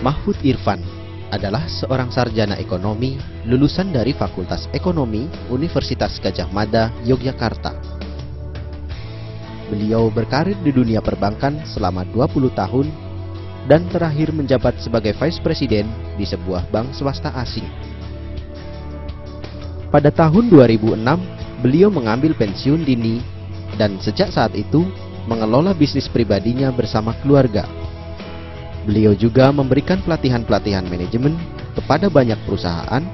Mahfud Irfan adalah seorang sarjana ekonomi lulusan dari Fakultas Ekonomi Universitas Gadjah Mada, Yogyakarta. Beliau berkarir di dunia perbankan selama 20 tahun dan terakhir menjabat sebagai Vice President di sebuah bank swasta asing. Pada tahun 2006, beliau mengambil pensiun dini dan sejak saat itu mengelola bisnis pribadinya bersama keluarga. Beliau juga memberikan pelatihan-pelatihan manajemen kepada banyak perusahaan,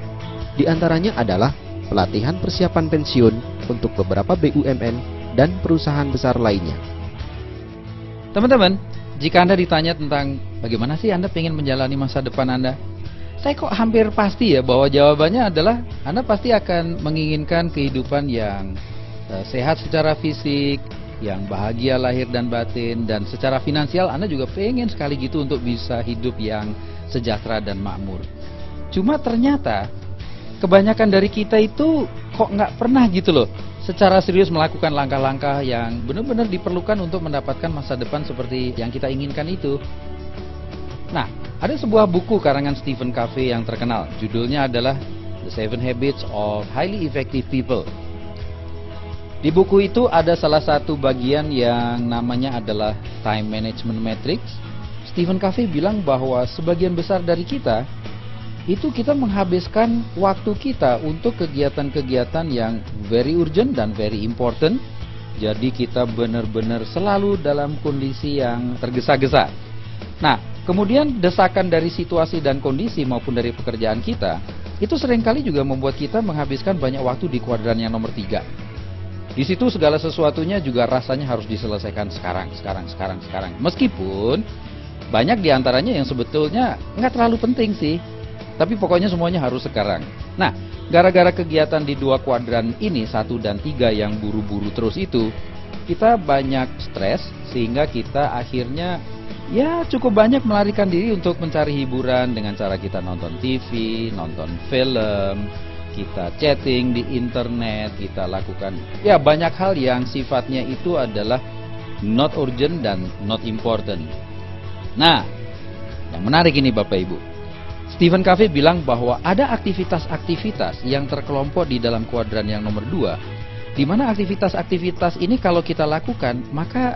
di antaranya adalah pelatihan persiapan pensiun untuk beberapa BUMN dan perusahaan besar lainnya. Teman-teman, jika Anda ditanya tentang bagaimana sih Anda ingin menjalani masa depan Anda, saya kok hampir pasti ya bahwa jawabannya adalah Anda pasti akan menginginkan kehidupan yang sehat secara fisik, yang bahagia lahir dan batin, dan secara finansial Anda juga pengen sekali gitu untuk bisa hidup yang sejahtera dan makmur. Cuma ternyata kebanyakan dari kita itu kok nggak pernah gitu loh secara serius melakukan langkah-langkah yang benar-benar diperlukan untuk mendapatkan masa depan seperti yang kita inginkan itu. Nah, ada sebuah buku karangan Stephen Covey yang terkenal, judulnya adalah The 7 Habits of Highly Effective People. Di buku itu ada salah satu bagian yang namanya adalah Time Management Matrix. Stephen Covey bilang bahwa sebagian besar dari kita itu kita menghabiskan waktu kita untuk kegiatan-kegiatan yang very urgent dan very important. Jadi kita benar-benar selalu dalam kondisi yang tergesa-gesa. Nah, kemudian desakan dari situasi dan kondisi maupun dari pekerjaan kita itu seringkali juga membuat kita menghabiskan banyak waktu di kuadran yang nomor 3. Di situ segala sesuatunya juga rasanya harus diselesaikan sekarang. Meskipun banyak diantaranya yang sebetulnya nggak terlalu penting sih, tapi pokoknya semuanya harus sekarang. Nah, gara-gara kegiatan di 2 kuadran ini, 1 dan 3 yang buru-buru terus itu, kita banyak stres sehingga kita akhirnya ya cukup banyak melarikan diri untuk mencari hiburan dengan cara kita nonton TV, nonton film, kita chatting di internet, kita lakukan ya banyak hal yang sifatnya itu adalah not urgent dan not important. Nah, yang menarik ini Bapak Ibu, Stephen Covey bilang bahwa ada aktivitas-aktivitas yang terkelompok di dalam kuadran yang nomor 2, di mana aktivitas-aktivitas ini kalau kita lakukan, maka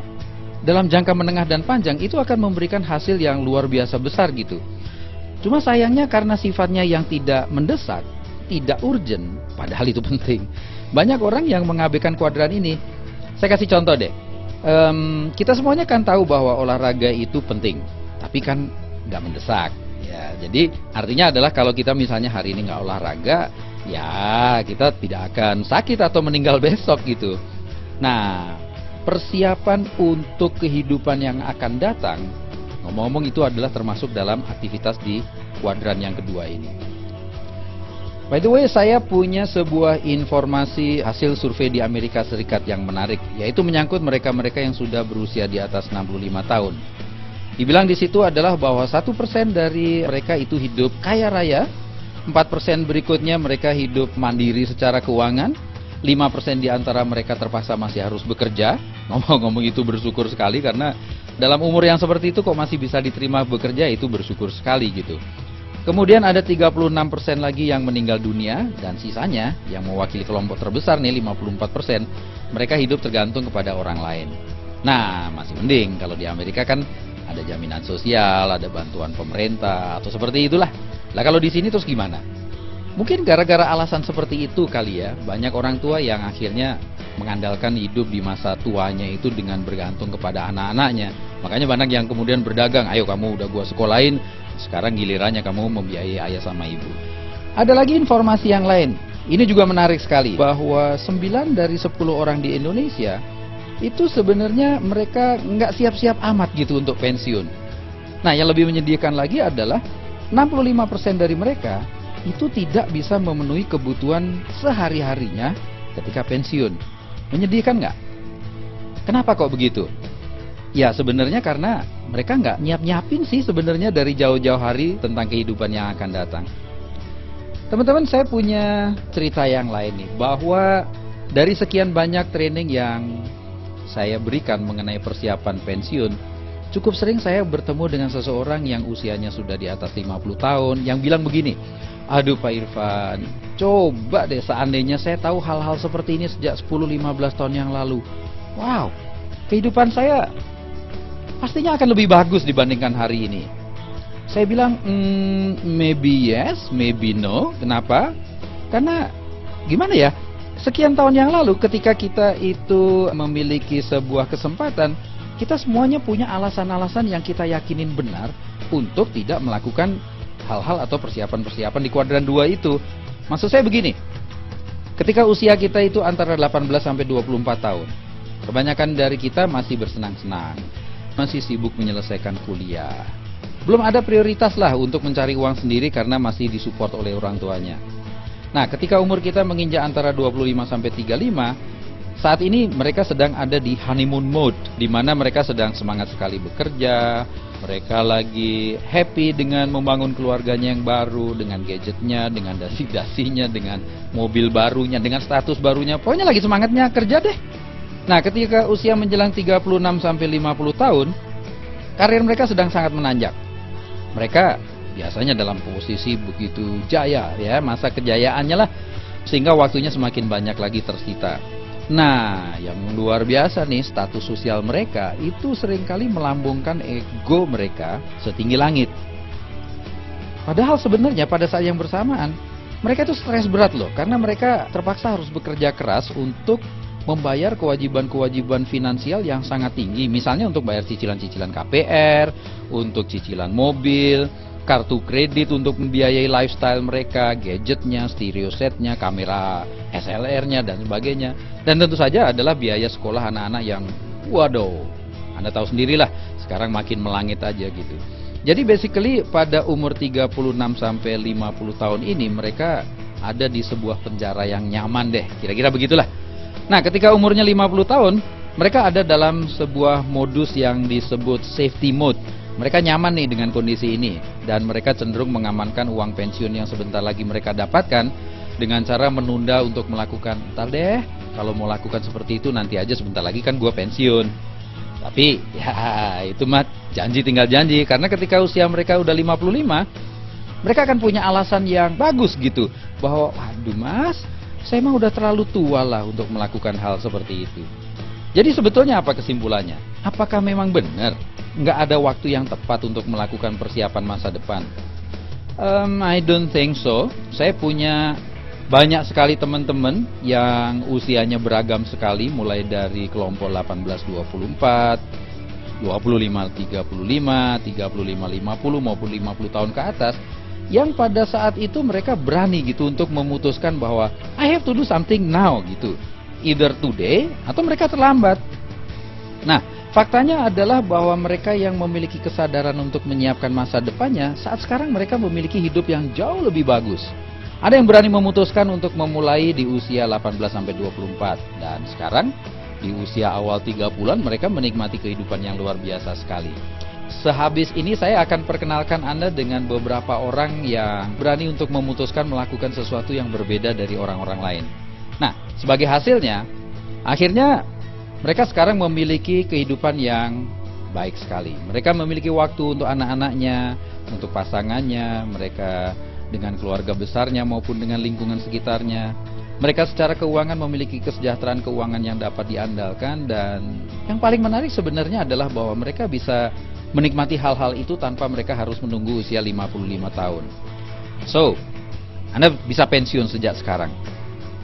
dalam jangka menengah dan panjang itu akan memberikan hasil yang luar biasa besar gitu. Cuma sayangnya karena sifatnya yang tidak mendesak, tidak urgent, padahal itu penting, banyak orang yang mengabaikan kuadran ini. Saya kasih contoh deh. Kita semuanya kan tahu bahwa olahraga itu penting, tapi kan nggak mendesak. Ya, jadi artinya adalah kalau kita misalnya hari ini nggak olahraga, ya kita tidak akan sakit atau meninggal besok gitu. Nah, persiapan untuk kehidupan yang akan datang, ngomong-ngomong itu adalah termasuk dalam aktivitas di kuadran yang kedua ini. By the way, saya punya sebuah informasi hasil survei di Amerika Serikat yang menarik, yaitu menyangkut mereka-mereka yang sudah berusia di atas 65 tahun. Dibilang di situ adalah bahwa 1% dari mereka itu hidup kaya raya, 4% berikutnya mereka hidup mandiri secara keuangan, 5% di antara mereka terpaksa masih harus bekerja. Ngomong-ngomong itu bersyukur sekali karena dalam umur yang seperti itu kok masih bisa diterima bekerja, itu bersyukur sekali gitu. Kemudian ada 36% lagi yang meninggal dunia, dan sisanya yang mewakili kelompok terbesar nih 54%, mereka hidup tergantung kepada orang lain. Nah, masih mending kalau di Amerika kan ada jaminan sosial, ada bantuan pemerintah, atau seperti itulah. Lah kalau di sini terus gimana? Mungkin gara-gara alasan seperti itu kali ya, banyak orang tua yang akhirnya mengandalkan hidup di masa tuanya itu dengan bergantung kepada anak-anaknya. Makanya banyak yang kemudian berdagang, ayo kamu udah gua sekolahin, sekarang gilirannya kamu membiayai ayah sama ibu. Ada lagi informasi yang lain, ini juga menarik sekali, bahwa 9 dari 10 orang di Indonesia itu sebenarnya mereka nggak siap-siap amat gitu untuk pensiun. Nah, yang lebih menyedihkan lagi adalah 65% dari mereka itu tidak bisa memenuhi kebutuhan sehari-harinya ketika pensiun. Menyedihkan nggak? Kenapa kok begitu? Ya sebenarnya karena mereka nggak nyiap-nyiapin sih sebenarnya dari jauh-jauh hari tentang kehidupan yang akan datang. Teman-teman, saya punya cerita yang lain nih, bahwa dari sekian banyak training yang saya berikan mengenai persiapan pensiun, Cukup sering saya bertemu dengan seseorang yang usianya sudah di atas 50 tahun yang bilang begini, aduh Pak Irfan, coba deh seandainya saya tahu hal-hal seperti ini sejak 10-15 tahun yang lalu. Wow, kehidupan saya pastinya akan lebih bagus dibandingkan hari ini. Saya bilang, maybe yes, maybe no. Kenapa? Karena gimana ya, sekian tahun yang lalu ketika kita itu memiliki sebuah kesempatan, kita semuanya punya alasan-alasan yang kita yakinin benar untuk tidak melakukan hal-hal atau persiapan-persiapan di kuadran 2 itu. Maksud saya begini, ketika usia kita itu antara 18 sampai 24 tahun, kebanyakan dari kita masih bersenang-senang, masih sibuk menyelesaikan kuliah. Belum ada prioritas lah untuk mencari uang sendiri karena masih disupport oleh orang tuanya. Nah, ketika umur kita menginjak antara 25 sampai 35, saat ini mereka sedang ada di honeymoon mode, di mana mereka sedang semangat sekali bekerja, mereka lagi happy dengan membangun keluarganya yang baru, dengan gadgetnya, dengan dasi-dasinya, dengan mobil barunya, dengan status barunya, pokoknya lagi semangatnya kerja deh. Nah, ketika usia menjelang 36 sampai 50 tahun, karir mereka sedang sangat menanjak. Mereka biasanya dalam posisi begitu jaya ya, masa kejayaannya lah, sehingga waktunya semakin banyak lagi tersita. Nah, yang luar biasa nih, status sosial mereka itu seringkali melambungkan ego mereka setinggi langit. Padahal sebenarnya pada saat yang bersamaan, mereka itu stres berat loh, karena mereka terpaksa harus bekerja keras untuk membayar kewajiban-kewajiban finansial yang sangat tinggi. Misalnya untuk bayar cicilan-cicilan KPR, untuk cicilan mobil, kartu kredit untuk membiayai lifestyle mereka, gadgetnya, stereo setnya, kamera SLR-nya, dan sebagainya. Dan tentu saja adalah biaya sekolah anak-anak yang, waduh, Anda tahu sendirilah, sekarang makin melangit aja gitu. Jadi basically pada umur 36 sampai 50 tahun ini mereka ada di sebuah penjara yang nyaman deh, kira-kira begitulah. Nah, ketika umurnya 50 tahun, mereka ada dalam sebuah modus yang disebut safety mode. Mereka nyaman nih dengan kondisi ini, dan mereka cenderung mengamankan uang pensiun yang sebentar lagi mereka dapatkan dengan cara menunda untuk melakukan, ntar deh, kalau mau lakukan seperti itu nanti aja, sebentar lagi kan gua pensiun. Tapi ya itu mah janji tinggal janji, karena ketika usia mereka udah 55, mereka akan punya alasan yang bagus gitu, bahwa waduh mas, saya mah udah terlalu tua lah untuk melakukan hal seperti itu. Jadi sebetulnya apa kesimpulannya? Apakah memang benar nggak ada waktu yang tepat untuk melakukan persiapan masa depan? I don't think so. Saya punya banyak sekali teman-teman yang usianya beragam sekali, mulai dari kelompok 18-24, 25-35, 35-50 maupun 50 tahun ke atas, yang pada saat itu mereka berani gitu untuk memutuskan bahwa I have to do something now gitu, either today atau mereka terlambat. Nah, faktanya adalah bahwa mereka yang memiliki kesadaran untuk menyiapkan masa depannya, saat sekarang mereka memiliki hidup yang jauh lebih bagus. Ada yang berani memutuskan untuk memulai di usia 18-24, dan sekarang di usia awal 30-an mereka menikmati kehidupan yang luar biasa sekali. Sehabis ini saya akan perkenalkan Anda dengan beberapa orang yang berani untuk memutuskan melakukan sesuatu yang berbeda dari orang-orang lain. Nah, sebagai hasilnya, akhirnya mereka sekarang memiliki kehidupan yang baik sekali. Mereka memiliki waktu untuk anak-anaknya, untuk pasangannya, mereka dengan keluarga besarnya maupun dengan lingkungan sekitarnya. Mereka secara keuangan memiliki kesejahteraan keuangan yang dapat diandalkan, dan yang paling menarik sebenarnya adalah bahwa mereka bisa menikmati hal-hal itu tanpa mereka harus menunggu usia 55 tahun. So, Anda bisa pensiun sejak sekarang.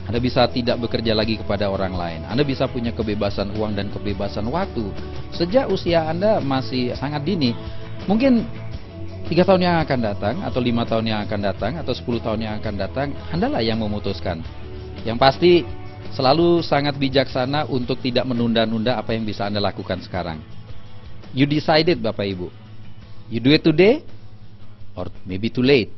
Anda bisa tidak bekerja lagi kepada orang lain. Anda bisa punya kebebasan uang dan kebebasan waktu sejak usia Anda masih sangat dini. Mungkin 3 tahun yang akan datang, atau 5 tahun yang akan datang, atau 10 tahun yang akan datang, Anda lah yang memutuskan. Yang pasti selalu sangat bijaksana untuk tidak menunda-nunda apa yang bisa Anda lakukan sekarang. You decided Bapak Ibu. You do it today or maybe too late.